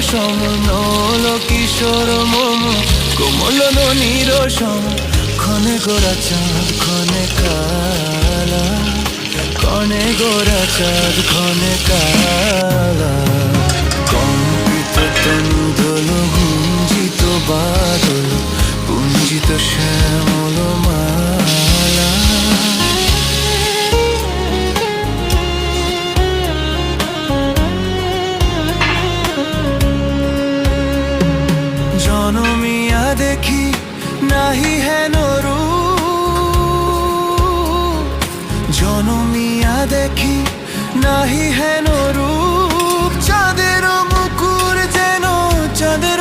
সম নল কিশোর মম কোমল ননির সম ক্ষণে গোরা চাঁদ ক্ষণে কালা ক্ষণে গোরা চাঁদ ক্ষণে কালা কম্পিত তনু দোল গুঞ্জিত বাদল পুঞ্জিত শ্যামল মালা জনমিয়া দেখি নাহি হেন রূপ জনমিয়া দেখি নাহি হেন রূপ চাঁদের মুকুর যেন চাঁদের